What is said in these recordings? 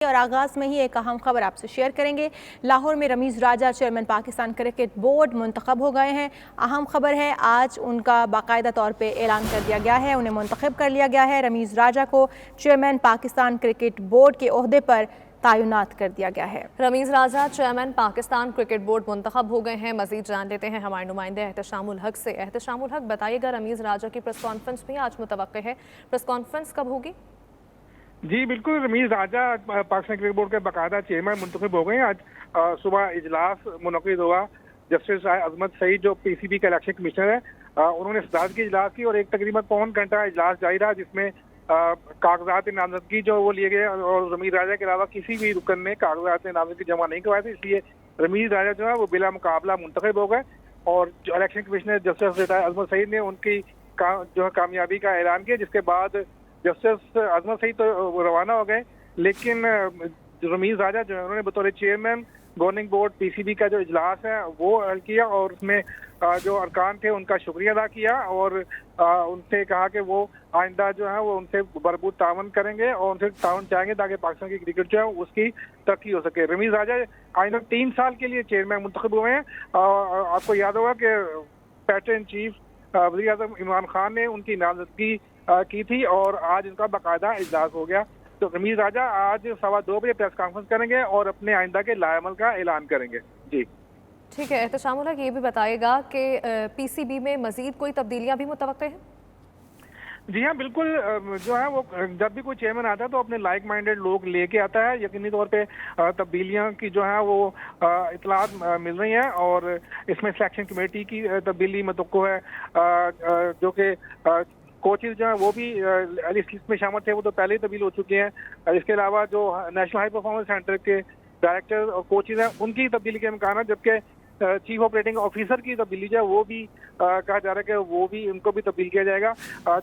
اور آغاز میں ہی ایک اہم خبر آپ سے شیئر کریں گے۔ لاہور میں رمیز راجہ چیئرمین پاکستان کرکٹ بورڈ منتخب ہو گئے ہیں۔ اہم خبر ہے، آج ان کا باقاعدہ طور پہ اعلان کر دیا گیا ہے، انہیں منتخب کر لیا گیا ہے۔ رمیز راجہ کو چیئرمین پاکستان کرکٹ بورڈ کے عہدے پر تعینات کر دیا گیا ہے۔ رمیز راجہ چیئرمین پاکستان کرکٹ بورڈ منتخب ہو گئے ہیں۔ مزید جان لیتے ہیں ہمارے نمائندے احتشام الحق سے۔ احتشام الحق، بتائیے گا رمیز راجہ کی پریس کانفرنس بھی آج متوقع ہے، پریس کانفرنس کب ہوگی؟ جی بالکل، رمیز راجہ پاکستان کرکٹ بورڈ کے باقاعدہ چیئرمین منتخب ہو گئے ہیں۔ آج صبح اجلاس منعقد ہوا۔ جسٹس عظمت سعید جو پی سی بی کا الیکشن کمشنر ہے، انہوں نے صدارت کی اجلاس کی اور ایک تقریباً پون گھنٹہ اجلاس جاری رہا، جس میں کاغذات نامزدگی جو وہ لیے گئے اور رمیز راجہ کے علاوہ کسی بھی رکن نے کاغذات نامزدگی جمع نہیں کروائے تھے، اس لیے رمیز راجہ جو ہے وہ بلا مقابلہ منتخب ہو گئے اور جو الیکشن کمشنر جسٹس عظمت سعید نے ان کی جو ہے کامیابی کا اعلان کیا، جس کے بعد جسٹس عظمت سعید تو روانہ ہو گئے، لیکن رمیز راجہ جو ہے انہوں نے بطور چیئرمین گورننگ بورڈ پی سی بی کا جو اجلاس ہے وہ حل کیا اور اس میں جو ارکان تھے ان کا شکریہ ادا کیا اور ان سے کہا کہ وہ آئندہ جو ہے وہ ان سے بھرپور تعاون کریں گے اور ان سے تعاون چاہیں گے تاکہ پاکستان کی کرکٹ جو ہے اس کی ترقی ہو سکے۔ رمیز راجہ آئندہ 3 سال کے لیے چیئرمین منتخب ہوئے ہیں۔ آپ کو یاد ہوگا کہ پیٹرن ان چیف وزیر اعظم عمران خان نے ان کی نامزدگی کی تھی اور آج ان کا باقاعدہ اجلاس ہو گیا۔ تو رمیز راجہ آج 2:15 بجے پریس کانفرنس کریں گے اور اپنے آئندہ کے لائے عمل کا اعلان کریں گے۔ جی ٹھیک ہے، احتشام الحق یہ بھی بتائے گا کہ پی سی بی میں مزید کوئی تبدیلیاں بھی متوقع ہیں؟ جی ہاں بالکل، جو ہے وہ جب بھی کوئی چیئرمین آتا ہے تو اپنے لائک مائنڈیڈ لوگ لے کے آتا ہے۔ یقینی طور پہ تبدیلیاں کی جو ہے وہ اطلاعات مل رہی ہیں اور اس میں سلیکشن کمیٹی کی تبدیلی متوقع ہے، جو کہ کوچز جو ہیں وہ بھی اس لسٹ میں شامل تھے، وہ تو پہلے ہی تبدیل ہو چکے ہیں۔ اس کے علاوہ جو نیشنل ہائی پرفارمنس سینٹر کے ڈائریکٹر اور کوچز ہیں ان کی تبدیلی کے امکانات، جبکہ چیف آپریٹنگ آفیسر کی تبدیلی جو ہے وہ بھی کہا جا رہا ہے کہ وہ بھی ان کو بھی تبدیل کیا جائے گا،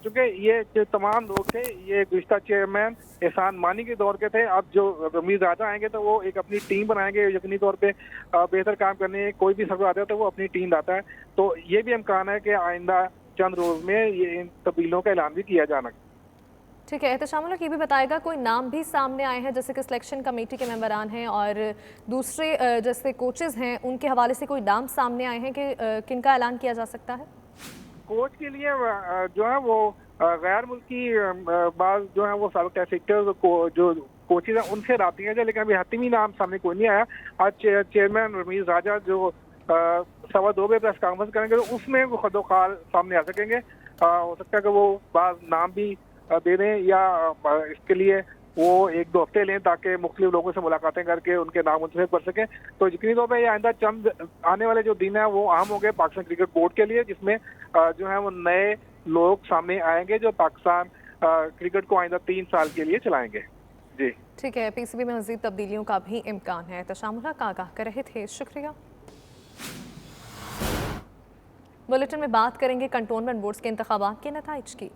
چونکہ یہ جو تمام لوگ تھے یہ گزشتہ چیئرمین احسان مانی کے دور کے تھے۔ اب جو رمیز راجہ آئیں گے تو وہ ایک اپنی ٹیم بنائیں گے، یقینی طور پہ بہتر کام کرنے کوئی بھی سفر آتا ہے تو وہ اپنی ٹیم لاتا ہے، تو یہ بھی امکان ہے کہ آئندہ چند روز میں یہ ان تبدیلیوں کا اعلان بھی کیا جانا۔ ٹھیک ہے، احتشام الحق یہ بھی بتائے گا کوئی نام بھی سامنے آئے ہیں جیسے کہ سلیکشن کمیٹی کے ممبران ہیں اور دوسرے جیسے کوچز ہیں، ان کے حوالے سے کوئی نام سامنے آئے ہیں کہ کن کا اعلان کیا جا سکتا ہے؟ کوچ کے لیے جو ہے وہ غیر ملکی بعض جو ہے وہ سابق ٹیسٹ سلیکٹرز جو کوچز ہیں ان سے رابطے ہیں، لیکن ابھی حتمی نام سامنے کوئی نہیں آیا۔ آج چیئرمین رمیز راجہ جو 2:15 بجے پریس کانفرنس کریں گے تو اس میں وہ خد و خال سامنے آ سکیں گے۔ ہو سکتا ہے کہ وہ بعض نام بھی دے دیں یا اس کے لیے وہ 1-2 ہفتے لیں تاکہ مختلف لوگوں سے ملاقاتیں کر کے ان کے نام منتخب کر سکیں۔ تو یقینی طور پہ یہ آئندہ چند آنے والے جو دن ہیں وہ اہم ہوں گے پاکستان کرکٹ بورڈ کے لیے، جس میں جو ہے وہ نئے لوگ سامنے آئیں گے جو پاکستان کرکٹ کو آئندہ 3 سال کے لیے چلائیں گے۔ جی ٹھیک ہے، پی سی بی میں مزید تبدیلیوں کا بھی امکان ہے۔ احتشام الحق آگاہ کر رہے تھے، شکریہ۔ بلیٹن میں بات کریں گے کنٹونمنٹ بورڈز کے انتخابات کے نتائج کی۔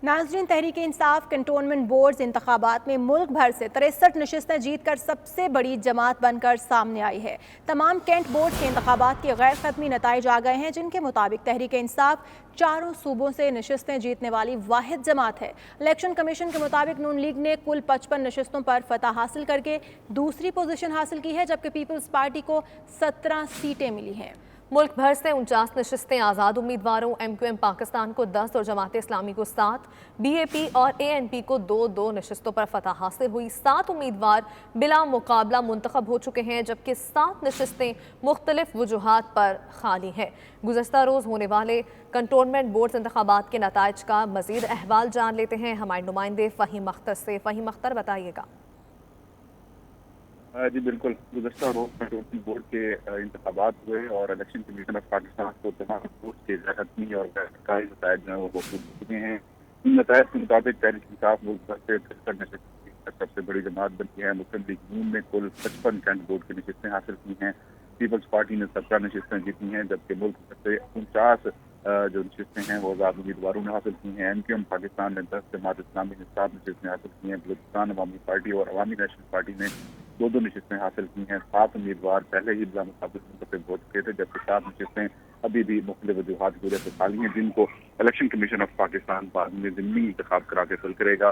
ناظرین، تحریک انصاف کنٹونمنٹ بورڈز انتخابات میں ملک بھر سے 63 نشستیں جیت کر سب سے بڑی جماعت بن کر سامنے آئی ہے۔ تمام کینٹ بورڈز کے انتخابات کے غیر حتمی نتائج آ گئے ہیں، جن کے مطابق تحریک انصاف 4 صوبوں سے نشستیں جیتنے والی واحد جماعت ہے۔ الیکشن کمیشن کے مطابق نون لیگ نے کل 55 نشستوں پر فتح حاصل کر کے دوسری پوزیشن حاصل کی ہے، جبکہ پیپلز پارٹی کو 17 سیٹیں ملی ہیں۔ ملک بھر سے 49 نشستیں آزاد امیدواروں ایم کیو ایم پاکستان کو 10 اور جماعت اسلامی کو 7، بی اے پی اور اے این پی کو 2 نشستوں پر فتح حاصل ہوئی۔ 7 امیدوار بلا مقابلہ منتخب ہو چکے ہیں، جبکہ 7 نشستیں مختلف وجوہات پر خالی ہیں۔ گزشتہ روز ہونے والے کنٹونمنٹ بورڈز انتخابات کے نتائج کا مزید احوال جان لیتے ہیں ہمارے نمائندے فہیم اختر سے۔ فہیم اختر، بتائیے گا۔ جی بالکل، گزشتہ روز کنٹونمنٹ بورڈ کے انتخابات ہوئے اور الیکشن کمیشن آف پاکستان کو تمام بورڈ کے غیر حتمی اور غیر سرکاری نتائج جو ہیں وہ موصول ہو چکے ہیں۔ ان نتائج کے مطابق تحریک انصاف ملک بھر سے 63 نشستیں سب سے بڑی جماعت بنی ہے۔ مسلم لیگ نون نے کل 55 کینٹ بورڈ کی نشستیں حاصل کی ہیں۔ پیپلز پارٹی نے 17 نشستیں جیتی ہیں، جبکہ ملک بھر سے 49 جو نشستیں ہیں وہ آزاد امیدواروں نے حاصل کی ہیں۔ ایم کیو ایم پاکستان نے 10، جماعت اسلامی نے 7 نشستیں حاصل کی ہیں۔ بلوچستان عوامی پارٹی اور عوامی نیشنل پارٹی نے 2 نشستیں حاصل کی ہیں۔ 7 امیدوار پہلے ہی بلا مقابلہ منتخب ہو چکے تھے، جبکہ 7 نشستیں ابھی بھی مختلف وجوہات کی وجہ سے خالی ہیں، جن کو الیکشن کمیشن آف پاکستان بعد میں ضمنی انتخاب کرا کے حل کرے گا۔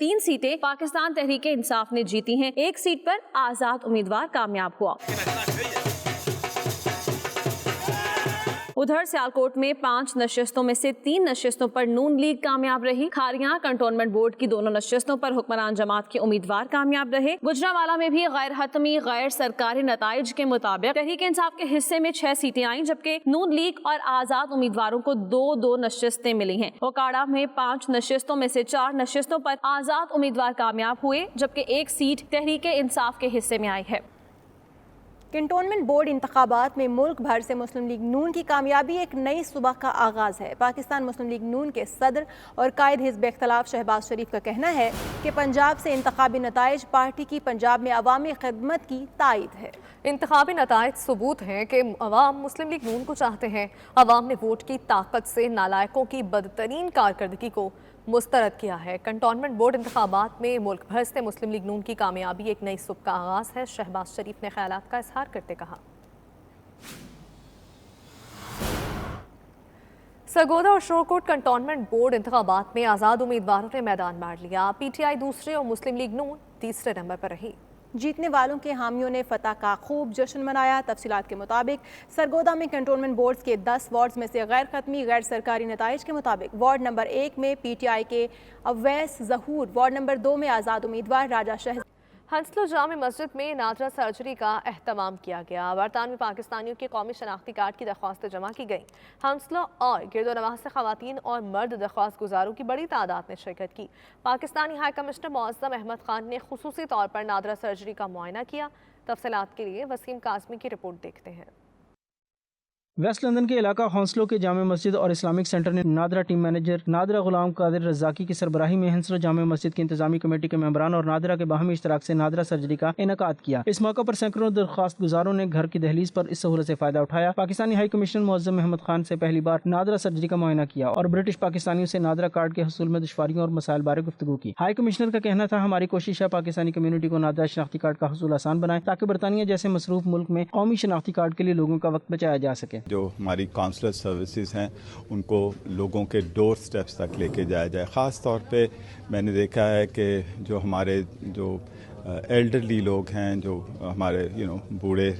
3 سیٹیں پاکستان تحریک انصاف نے جیتی ہیں. 1 سیٹ پر آزاد امیدوار کامیاب ہوا. ادھر سیالکوٹ میں 5 نشستوں میں سے 3 نشستوں پر نون لیگ کامیاب رہی. کھاریاں کنٹونمنٹ بورڈ کی 2 نشستوں پر حکمران جماعت کے امیدوار کامیاب رہے. گجرانوالہ میں بھی غیر حتمی غیر سرکاری نتائج کے مطابق تحریک انصاف کے حصے میں 6 سیٹیں آئیں جبکہ نون لیگ اور آزاد امیدواروں کو 2 نشستیں ملی ہیں. اوکاڑا میں 5 نشستوں میں سے 4 نشستوں پر آزاد امیدوار کامیاب ہوئے جبکہ 1 سیٹ تحریک انصاف کے حصے میں آئی ہے. کنٹونمنٹ بورڈ انتخابات میں ملک بھر سے مسلم لیگ نون کی کامیابی ایک نئی صبح کا آغاز ہے. پاکستان مسلم لیگ نون کے صدر اور قائد حزب اختلاف شہباز شریف کا کہنا ہے کہ پنجاب سے انتخابی نتائج پارٹی کی پنجاب میں عوامی خدمت کی تائید ہے. انتخابی نتائج ثبوت ہیں کہ عوام مسلم لیگ نون کو چاہتے ہیں. عوام نے ووٹ کی طاقت سے نالائقوں کی بدترین کارکردگی کو مسترد کیا ہے. کنٹونمنٹ بورڈ انتخابات میں ملک بھر سے مسلم لیگ نون کی کامیابی ایک نئی صبح کا آغاز ہے. شہباز شریف نے خیالات کا اظہار کرتے کہا سرگودا اور شورکوٹ کنٹونمنٹ بورڈ انتخابات میں آزاد امیدواروں نے میدان مار لیا. پی ٹی آئی دوسرے اور مسلم لیگ نون تیسرے نمبر پر رہی. جیتنے والوں کے حامیوں نے فتح کا خوب جشن منایا. تفصیلات کے مطابق سرگودا میں کنٹونمنٹ بورڈز کے 10 وارڈز میں سے غیر حتمی غیر سرکاری نتائج کے مطابق وارڈ نمبر 1 میں پی ٹی آئی کے اویس ظہور، وارڈ نمبر 2 میں آزاد امیدوار راجہ شہزاد. ہنسلو جامع مسجد میں نادرہ سرجری کا اہتمام کیا گیا. برطانوی پاکستانیوں کی قومی شناختی کارڈ کی درخواستیں جمع کی گئیں. ہنسلو اور گرد و نواح سے خواتین اور مرد درخواست گزاروں کی بڑی تعداد نے شرکت کی. پاکستانی ہائی کمشنر معظم احمد خان نے خصوصی طور پر نادرہ سرجری کا معائنہ کیا. تفصیلات کے لیے وسیم کاظمی کی رپورٹ دیکھتے ہیں. ویسٹ لندن کے علاقہ ہانسلو کے جامع مسجد اور اسلامک سینٹر نے نادرہ ٹیم مینیجر نادرہ غلام قادر رزاقی کی سربراہی میں ہنسلو جامع مسجد کی انتظامی کمیٹی کے ممبران اور نادرہ کے باہمی اشتراک سے نادرہ سرجری کا انعقاد کیا. اس موقع پر سینکڑوں درخواست گزاروں نے گھر کی دہلیز پر اس سہولت سے فائدہ اٹھایا. پاکستانی ہائی کمشنر معظم احمد خان سے پہلی بار نادرہ سرجری کا معائنہ کیا اور برٹش پاکستانیوں سے نادرہ کارڈ کے حصول میں دشواریوں اور مسائل بارے گفتگو کی. ہائی کمشنر کا کہنا تھا ہماری کوشش ہے پاکستانی کمیونٹی کو نادرہ شناختی کارڈ کا حصول آسان بنائے تاکہ برطانیہ جیسے مصروف ملک میں قومی شناختی کارڈ کے لیے لوگوں کا وقت بچایا جا سکے. جو ہماری کانسلر سروسز ہیں ان کو لوگوں کے ڈور سٹیپس تک لے کے جایا جائے. خاص طور پہ میں نے دیکھا ہے کہ جو ہمارے جو ایلڈرلی لوگ ہیں، جو ہمارے بوڑھے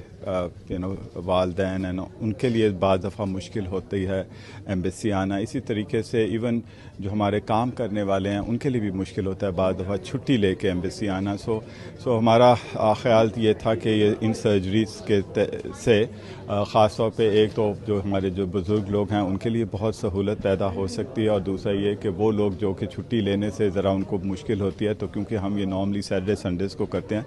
والدین ہیں، ان کے لیے بعض دفعہ مشکل ہوتی ہے ایمبیسی آنا. اسی طریقے سے ایون جو ہمارے کام کرنے والے ہیں ان کے لیے بھی مشکل ہوتا ہے بعض دفعہ چھٹی لے کے ایمبیسی آنا. سو ہمارا خیال یہ تھا کہ یہ ان سرجریز کے سے خاص طور پہ ایک تو جو ہمارے جو بزرگ لوگ ہیں ان کے لیے بہت سہولت پیدا ہو سکتی ہے، اور دوسرا یہ کہ وہ لوگ جو کہ چھٹی لینے سے ذرا ان کو مشکل ہوتی ہے، تو کیونکہ ہم یہ نارملی سیٹرڈے سنڈیز کو کرتے ہیں،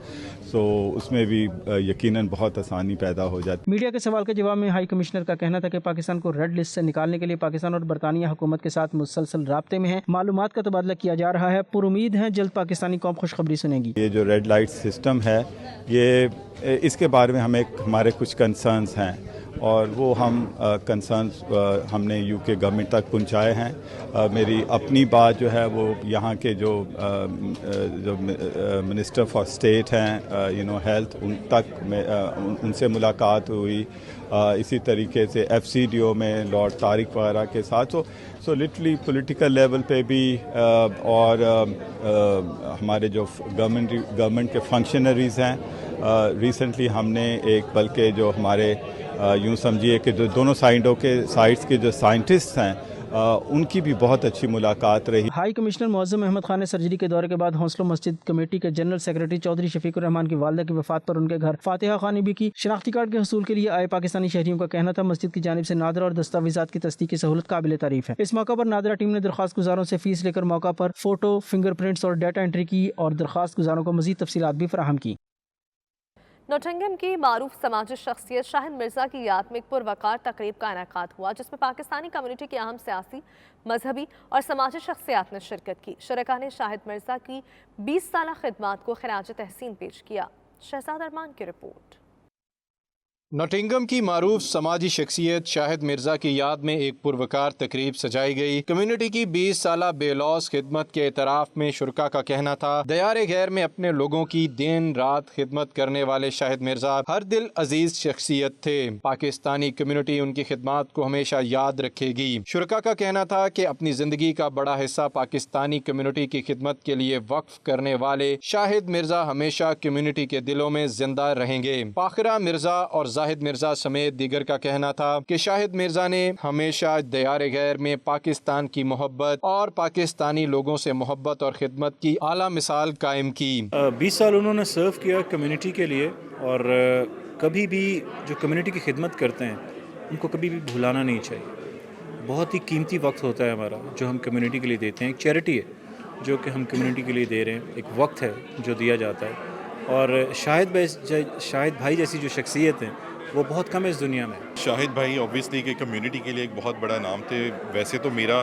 سو اس میں بھی یقیناً بہت آسانی پیدا ہو جاتی. میڈیا کے سوال کے جواب میں ہائی کمشنر کا کہنا تھا کہ پاکستان کو ریڈ لسٹ سے نکالنے کے لیے پاکستان اور برطانیہ حکومت کے ساتھ مسلسل رابطے میں ہیں. معلومات کا تبادلہ کیا جا رہا ہے. پر امید ہے جلد پاکستانی قوم خوشخبری سنے گی. یہ جو ریڈ لائٹ سسٹم ہے، یہ اس کے بارے میں ہمارے کچھ کنسرنز ہیں، اور وہ کنسرنز ہم نے یو کے گورنمنٹ تک پہنچائے ہیں. میری اپنی بات جو ہے وہ یہاں کے جو منسٹر فار اسٹیٹ ہیں ہیلتھ، ان تک ان سے ملاقات ہوئی. اسی طریقے سے ایف سی ڈی او میں لارڈ طارق وغیرہ کے ساتھ. سو لٹرلی پولیٹیکل لیول پہ بھی، اور ہمارے جو گورنمنٹ کے فنکشنریز ہیں، ریسنٹلی ہم نے بلکہ جو ہمارے یوں سمجھیے کہ جو دونوں سائڈس کے جو سائنٹسٹ ہیں ان کی بھی بہت اچھی ملاقات رہی. ہائی کمشنر معظم احمد خان نے سرجری کے دورے کے بعد ہانسلو مسجد کمیٹی کے جنرل سیکرٹری چودھری شفیق الرحمان کی والدہ کی وفات پر ان کے گھر فاتحہ خوانی بھی کی. شناختی کارڈ کے حصول کے لیے آئے پاکستانی شہریوں کا کہنا تھا مسجد کی جانب سے نادرہ اور دستاویزات کی تصدیق کی سہولت قابل تعریف ہے. اس موقع پر نادرہ ٹیم نے درخواست گزاروں سے فیس لے کر موقع پر فوٹو، فنگر پرنٹس اور ڈیٹا انٹری کی اور درخواست گزاروں کو مزید تفصیلات بھی فراہم کی. نوٹنگھم کی معروف سماجی شخصیت شاہد مرزا کی یاد میں ایک پروقار تقریب کا انعقاد ہوا جس میں پاکستانی کمیونٹی کی اہم سیاسی، مذہبی اور سماجی شخصیات نے شرکت کی. شرکاء نے شاہد مرزا کی 20 سالہ خدمات کو خراج تحسین پیش کیا. شہزاد ارمان کی رپورٹ. نوٹنگم کی معروف سماجی شخصیت شاہد مرزا کی یاد میں ایک پروکار تقریب سجائی گئی۔ کمیونٹی کی 20 سالہ بے لوث خدمت کے اعتراف میں شرکا کا کہنا تھا، دیار غیر میں اپنے لوگوں کی دن رات خدمت کرنے والے شاہد مرزا ہر دل عزیز شخصیت تھے۔ پاکستانی کمیونٹی ان کی خدمات کو ہمیشہ یاد رکھے گی۔ شرکا کا کہنا تھا کہ اپنی زندگی کا بڑا حصہ پاکستانی کمیونٹی کی خدمت کے لیے وقف کرنے والے شاہد مرزا ہمیشہ کمیونٹی کے دلوں میں زندہ رہیں گے۔ فاخرہ مرزا اور زاہد مرزا سمیت دیگر کا کہنا تھا کہ شاہد مرزا نے ہمیشہ دیار غیر میں پاکستان کی محبت اور پاکستانی لوگوں سے محبت اور خدمت کی اعلیٰ مثال قائم کی۔ 20 سال انہوں نے سرو کیا کمیونٹی کے لیے، اور کبھی بھی جو کمیونٹی کی خدمت کرتے ہیں ان کو کبھی بھی بھلانا نہیں چاہیے۔ بہت ہی قیمتی وقت ہوتا ہے ہمارا جو ہم کمیونٹی کے لیے دیتے ہیں، ایک چیریٹی ہے جو کہ ہم کمیونٹی کے لیے دے رہے ہیں، ایک وقت ہے جو دیا جاتا ہے، اور شاہد بھائی جیسی جو شخصیت ہیں وہ بہت کم ہے اس دنیا میں۔ شاہد بھائی اوبویسلی کہ کمیونٹی کے لیے ایک بہت بڑا نام تھے۔ ویسے تو میرا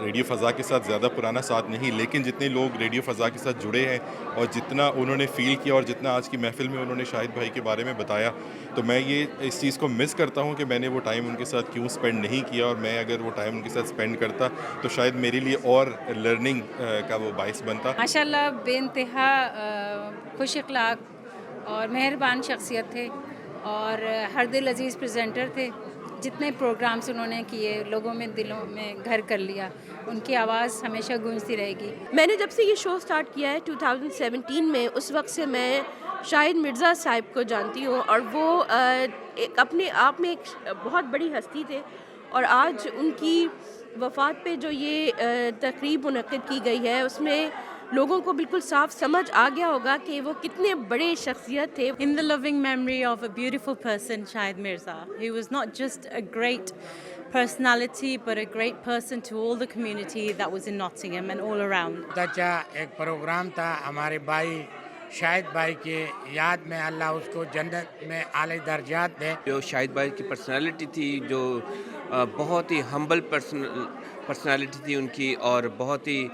ریڈیو فضا کے ساتھ زیادہ پرانا ساتھ نہیں، لیکن جتنے لوگ ریڈیو فضا کے ساتھ جڑے ہیں اور جتنا انہوں نے فیل کیا اور جتنا آج کی محفل میں انہوں نے شاہد بھائی کے بارے میں بتایا، تو میں یہ اس چیز کو مس کرتا ہوں کہ میں نے وہ ٹائم ان کے ساتھ کیوں سپینڈ نہیں کیا، اور میں اگر وہ ٹائم ان کے ساتھ سپینڈ کرتا تو شاید میرے لیے اور لرننگ کا وہ باعث بنتا۔ ماشاءاللہ بے انتہا خوش اخلاق اور مہربان شخصیت تھے، اور ہر دل عزیز پریزنٹر تھے۔ جتنے پروگرامز انہوں نے کیے لوگوں میں دلوں میں گھر کر لیا، ان کی آواز ہمیشہ گونجتی رہے گی۔ میں نے جب سے یہ شو سٹارٹ کیا ہے 2017 میں، اس وقت سے میں شاہد مرزا صاحب کو جانتی ہوں، اور وہ اپنے آپ میں ایک بہت بڑی ہستی تھے، اور آج ان کی وفات پہ جو یہ تقریب منعقد کی گئی ہے اس میں لوگوں کو بالکل صاف سمجھ آ گیا ہوگا کہ وہ کتنے بڑے شخصیت تھے۔ In the loving memory of a beautiful person, Shahid Mirza. He was not just a great personality but a great person to all the community that was in Nottingham and all around. اچھا ایک programme تھا ہمارے بھائی شاہد بھائی کے یاد میں، اللہ اس کو جنت میں اعلی درجات دے۔ جو شاہد بھائی کی پرسنالٹی تھی، جو بہت ہی ہمبل پرسنالٹی تھی ان کی، اور بہت ہی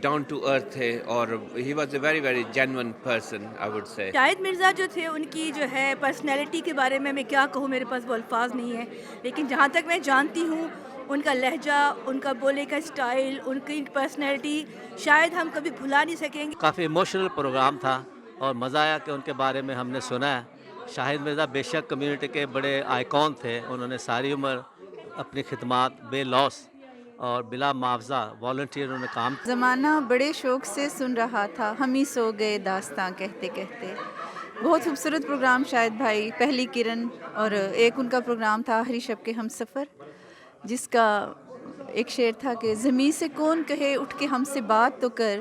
ڈاؤن ٹو ارتھ تھے، اور he was a very very genuine person I would say. شاہد مرزا جو تھے ان کی جو ہے پرسنالٹی کے بارے میں کیا کہوں، میرے پاس وہ الفاظ نہیں ہیں، لیکن جہاں تک میں جانتی ہوں ان کا لہجہ، ان کا بولنے کا اسٹائل، ان کی پرسنالٹی شاید ہم کبھی بھلا نہیں سکیں گے۔ کافی ایموشنل پروگرام تھا اور مزہ آیا کہ ان کے بارے میں ہم نے سنا ہے۔ شاہد مرزا بے شک کمیونٹی کے بڑے آئیکن تھے، انہوں نے ساری عمر اپنی خدمات بے لوث اور بلا معاوضہ والنٹیئر انہوں نے کام۔ زمانہ بڑے شوق سے سن رہا تھا، ہم ہی سو گئے داستاں کہتے کہتے۔ بہت خوبصورت پروگرام شاہد بھائی، پہلی کرن، اور ایک ان کا پروگرام تھا آخری شب کے ہم سفر، جس کا ایک شعر تھا کہ زمین سے کون کہے اٹھ کے ہم سے بات تو کر،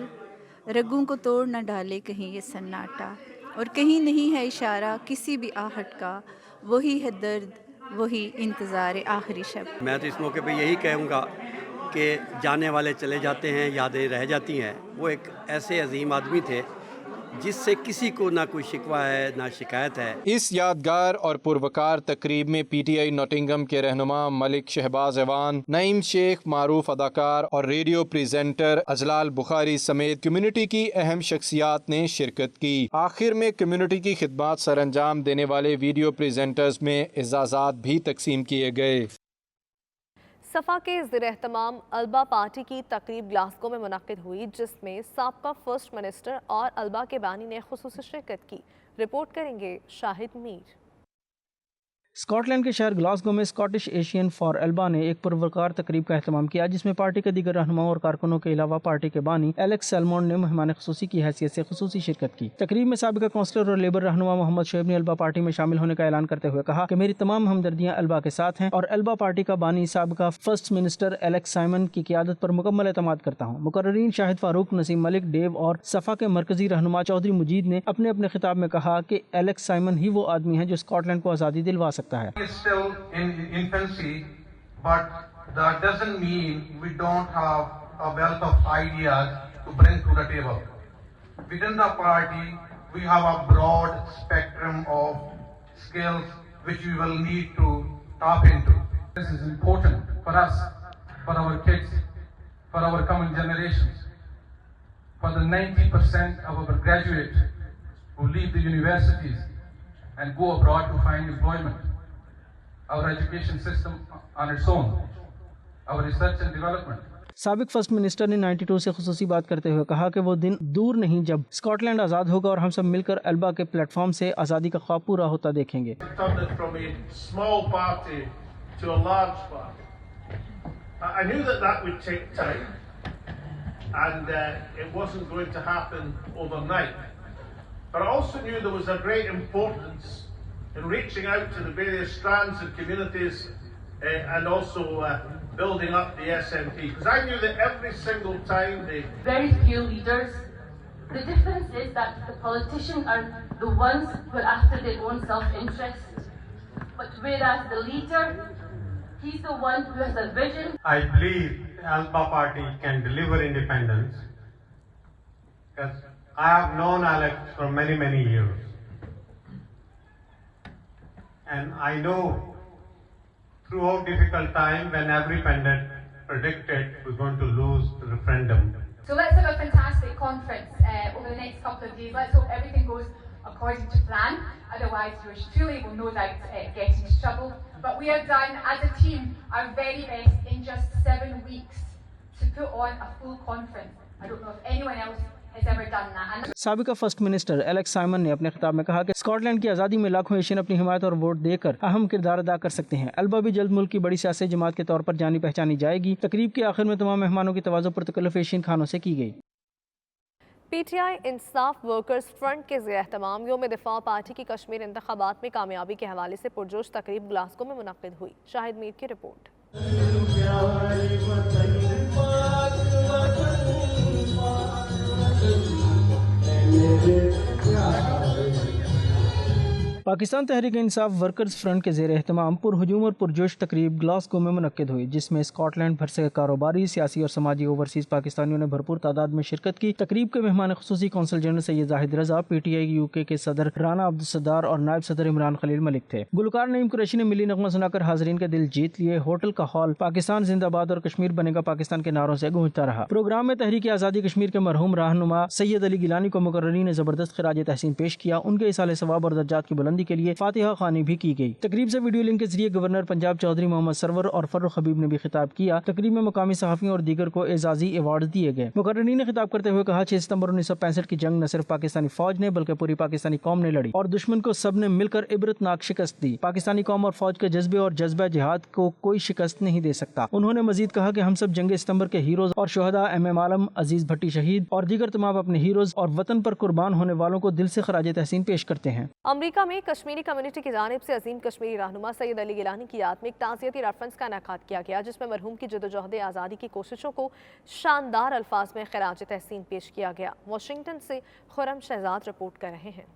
رگوں کو توڑ نہ ڈالے کہیں یہ سناٹا، اور کہیں نہیں ہے اشارہ کسی بھی آہٹ کا، وہی ہے درد وہی انتظار آخری شب۔ میں تو اس موقع پہ یہی کہوں گا کہ جانے والے چلے جاتے ہیں، یادیں رہ جاتی ہیں۔ وہ ایک ایسے عظیم آدمی تھے جس سے کسی کو نہ کوئی شکوہ ہے نہ شکایت ہے۔ اس یادگار اور پروکار تقریب میں پی ٹی آئی نوٹنگم کے رہنما ملک شہباز ایوان، نعیم شیخ معروف اداکار اور ریڈیو پریزنٹر اجلال بخاری سمیت کمیونٹی کی اہم شخصیات نے شرکت کی۔ آخر میں کمیونٹی کی خدمات سر انجام دینے والے ویڈیو پریزنٹرز میں اعزازات بھی تقسیم کیے گئے۔ صفا کے زیر اہتمام البا پارٹی کی تقریب گلاسگو میں منعقد ہوئی، جس میں سابقہ فرسٹ منسٹر اور البا کے بانی نے خصوصی شرکت کی۔ رپورٹ کریں گے شاہد میر۔ اسکاٹ لینڈ کے شہر گلاسگو میں اسکاٹش ایشین فار البا نے ایک پروکار تقریب کا اہتمام کیا، جس میں پارٹی کے دیگر رہنماؤں اور کارکنوں کے علاوہ پارٹی کے بانی ایلیکس سیلمون نے مہمان خصوصی کی حیثیت سے خصوصی شرکت کی۔ تقریب میں سابقہ کونسلر اور لیبر رہنما محمد شعیب نے البا پارٹی میں شامل ہونے کا اعلان کرتے ہوئے کہا کہ میری تمام ہمدردیاں البا کے ساتھ ہیں، اور البا پارٹی کا بانی سابقہ فرسٹ منسٹر ایلیکس سائمن کی قیادت پر مکمل اعتماد کرتا ہوں۔ مقررین شاہد فاروق، نسیم ملک، ڈیو اور صفا کے مرکزی رہنما چودھری مجید نے اپنے اپنے خطاب میں کہا کہ ایلیکس سائمن ہی وہ آدمی ہے جو اسکاٹ لینڈ کو آزادی دلوا سکتا ہے۔ In infancy, but that doesn't mean we don't have a wealth of ideas to bring to the table. Within the party, we have a broad spectrum of skills which we will need to tap into. This is important for us, for our kids, for our coming generations, for the 90% of our graduates who leave the universities and go abroad to find employment. Our education system on its own, our research and development. سابق first minister نے 92 سے خصوصی بات کرتے ہوئے کہا کہ وہ دن دور نہیں جب اسکاٹ لینڈ آزاد ہوگا اور ہم سب مل کر البا کے پلیٹ فارم سے آزادی کا خواب پورا ہوتا دیکھیں گے. I knew that would take time, and it wasn't going to happen overnight. But I also knew there was a great importance in reaching out to the various strands and communities and also building up the SNP. Because I knew that every single time they... Very few leaders. The difference is that the politicians are the ones who are after their own self-interest. But whereas the leader, he's the one who has a vision. I believe the ALPA party can deliver independence because I have known Alex for many, many years. And I know throughout difficult time when every pundit predicted we're going to lose the referendum. So let's have a fantastic conference over the next couple of days. Let's hope everything goes according to plan. Otherwise, yours truly will no doubt get into trouble. But we have done, as a team, our very best in just 7 weeks to put on a full conference. I don't know if anyone else has ever done that. سابقہ first minister Alex Simon نے اپنے خطاب میں کہا کہ Scott land کی آزادی میں لاکھوں ایشین اپنی حمایت اور ووٹ دے کر اہم کردار ادا کر سکتے ہیں. البا بھی جلد ملک کی بڑی سیاسی جماعت کے طور پر جانی پہچانی جائے گی. تقریب کے آخر میں تمام مہمانوں کی توازو پرتکلف ایشین کھانوں سے کی گئی. پی ٹی آئی انصاف ورکرز فرنٹ کے زیر اہتمام یوم دفاع پارٹی کی کشمیر انتخابات میں کامیابی کے حوالے سے پرجوش تقریب گلاسگو میں منعقد ہوئی. شاہد میر کی report. Pakistan Tehreek Insaf workers front کے زیر اہتمام پرہجوم اور پرجوش تقریب گلاسگو میں منعقد ہوئی، جس میں اسکاٹ لینڈ بھر سے کاروباری، سیاسی اور سماجی اوورسیز پاکستانیوں نے بھرپور تعداد میں شرکت کی. تقریب کے مہمان خصوصی council general Syed Zahid Raza, P T I you کے صدر رانا عبدالستار اور نائب صدر عمران خلیل ملک تھے. گلوکار نعیم قریشی نے ملی نغمہ سنا کر حاضرین کے دل جیت لیے. ہوٹل کا ہال پاکستان زندہ باد اور کشمیر بنے گا پاکستان کے نعروں سے گونجتا رہا. پروگرام میں تحریک آزادی کشمیر کے مرحوم رہنما سید علی گیلانی کو مقررین نے زبردست خراج تحسین پیش کیا. ان کے ایصال ثواب اور درجات کی بلندی کے لیے فاتحہ خوانی بھی کی گئی. تقریب سے ویڈیو لنک کے ذریعے گورنر پنجاب چودھری محمد سرور اور فروخ حبیب نے بھی خطاب کیا. تقریب میں مقامی صحافیوں اور دیگر کو اعزازی ایوارڈ دیے گئے. مقررین نے خطاب کرتے ہوئے کہا 6 ستمبر 1965 کی جنگ نہ صرف پاکستانی فوج نے بلکہ پوری پاکستانی قوم نے لڑی اور دشمن کو سب نے مل کر عبرتناک شکست دی. پاکستانی قوم اور فوج کے جذبے اور جذبہ جہاد کو کوئی شکست نہیں دے سکتا. انہوں نے مزید کہا کہ ہم سب جنگ ستمبر کے ہیروز اور شہداء ایم عالم، عزیز بھٹی شہید اور دیگر تمام اپنے ہیروز اور وطن پر قربان ہونے والوں کو دل سے خراج تحسین پیش کرتے ہیں. امریکہ میں کشمیری کمیونٹی کی جانب سے عظیم کشمیری رہنما سید علی گیلانی کی یاد میں ایک تعزیتی ریفرنس کا انعقاد کیا گیا، جس میں مرحوم کی جدوجہد آزادی کی کوششوں کو شاندار الفاظ میں خراج تحسین پیش کیا گیا. واشنگٹن سے خرم شہزاد رپورٹ کر رہے ہیں.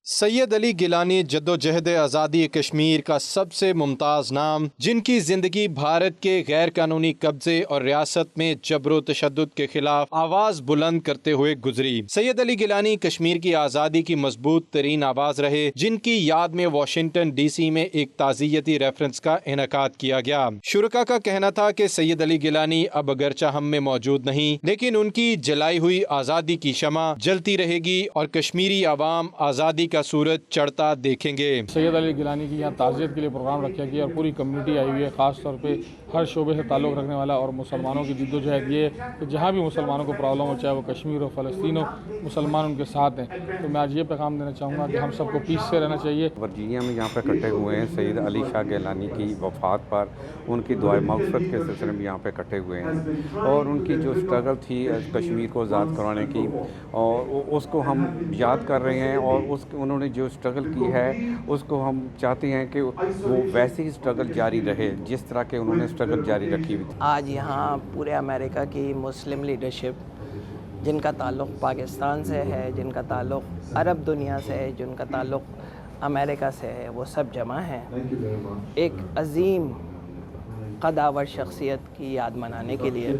سید علی گیلانی جدوجہد آزادی کشمیر کا سب سے ممتاز نام، جن کی زندگی بھارت کے غیر قانونی قبضے اور ریاست میں جبر و تشدد کے خلاف آواز بلند کرتے ہوئے گزری. سید علی گیلانی کشمیر کی آزادی کی مضبوط ترین آواز رہے، جن کی یاد میں واشنگٹن ڈی سی میں ایک تعزیتی ریفرنس کا انعقاد کیا گیا. شرکا کا کہنا تھا کہ سید علی گیلانی اب اگرچہ ہم میں موجود نہیں، لیکن ان کی جلائی ہوئی آزادی کی شمع جلتی رہے گی اور کشمیری عوام آزادی کا سورج چڑھتا دیکھیں گے. سید علی گیلانی کی یہاں تعزیت کے لیے پروگرام رکھا گیا اور پوری کمیونٹی آئی ہوئی ہے، خاص طور پہ ہر شعبے سے تعلق رکھنے والا اور مسلمانوں کی جدوجہد یہ ہے کہ جہاں بھی مسلمانوں کو پرابلم ہو، چاہے وہ کشمیر ہو، فلسطین ہو، مسلمان ان کے ساتھ ہیں. تو میں آج یہ پیغام دینا چاہوں گا کہ ہم سب کو پیس سے رہنا چاہیے. ورجینیا میں یہاں پہ اکٹھے ہوئے ہیں سید علی شاہ گیلانی کی وفات پر ان کی دعائے مغفرت کے سلسلے میں یہاں پہ اکٹھے ہوئے ہیں، اور ان کی جو اسٹرگل تھی کشمیر کو آزاد کرانے کی، اور اس کو ہم یاد کر رہے ہیں، اور انہوں نے جو اسٹرگل کی ہے اس کو ہم چاہتے ہیں کہ وہ ویسے ہی اسٹرگل جاری رہے جس طرح کہ انہوں نے اسٹرگل جاری رکھی ہوئی تھی. آج یہاں پورے امریکہ کی مسلم لیڈرشپ، جن کا تعلق پاکستان سے ہے، جن کا تعلق عرب دنیا سے ہے، جن کا تعلق امریکہ سے ہے، وہ سب جمع ہیں ایک عظیم قداور شخصیت کی یاد منانے کے لیے.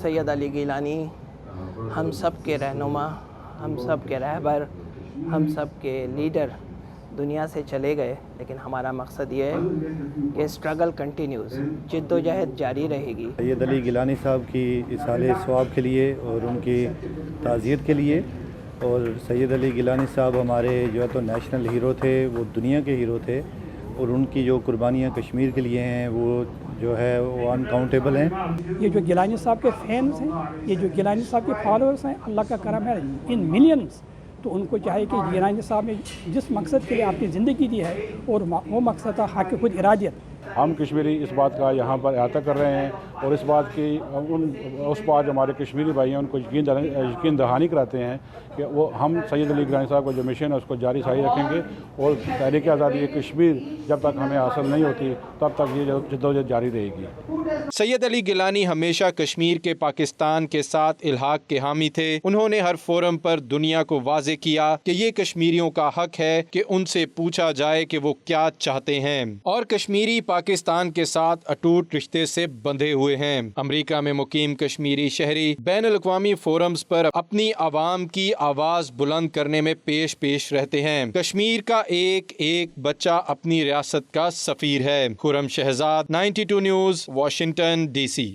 سید علی گیلانی ہم سب کے رہنما، ہم سب کے رہبر، ہم سب کے لیڈر دنیا سے چلے گئے، لیکن ہمارا مقصد یہ ہے کہ اسٹرگل کنٹینیوز، جد و جہد جاری رہے گی. سید علی گیلانی صاحب کی ایصال ثواب کے لیے اور ان کی تعزیت کے لیے اور سید علی گیلانی صاحب ہمارے جو ہے تو نیشنل ہیرو تھے، وہ دنیا کے ہیرو تھے، اور ان کی جو قربانیاں کشمیر کے لیے ہیں وہ جو ہے وہ انکاؤنٹیبل ہیں۔ یہ جو گیلانی صاحب کے فینس ہیں، یہ جو گیلانی صاحب کے فالوورس ہیں، اللہ کا کرم ہے ان ملینز، تو ان کو چاہے کہ گیلانی صاحب نے جس مقصد کے لیے اپنی زندگی دی ہے اور وہ مقصد تھا حق خود ارادیت۔ ہم کشمیری اس بات کا یہاں پر احاطہ کر رہے ہیں اور اس بات کی اس بات جو ہمارے کشمیری بھائی ہیں ان کو یقین دہانی کراتے ہیں کہ وہ ہم سید علی گیلانی صاحب کا جو مشن ہے اس کو جاری ساری رکھیں گے، اور تحریک آزادی کشمیر جب تک ہمیں حاصل نہیں ہوتی تب تک یہ جدوجہد جاری رہے گی۔ سید علی گیلانی ہمیشہ کشمیر کے پاکستان کے ساتھ الحاق کے حامی تھے۔ انہوں نے ہر فورم پر دنیا کو واضح کیا کہ یہ کشمیریوں کا حق ہے کہ ان سے پوچھا جائے کہ وہ کیا چاہتے ہیں، اور کشمیری پاکستان کے ساتھ اٹوٹ رشتے سے بندھے ہوئے ہیں۔ امریکہ میں مقیم کشمیری شہری بین الاقوامی فورمز پر اپنی عوام کی آواز بلند کرنے میں پیش رہتے ہیں۔ کشمیر کا ایک ایک بچہ اپنی ریاست کا سفیر ہے۔ Khurram Shahzad, 92 news, Washington D سی۔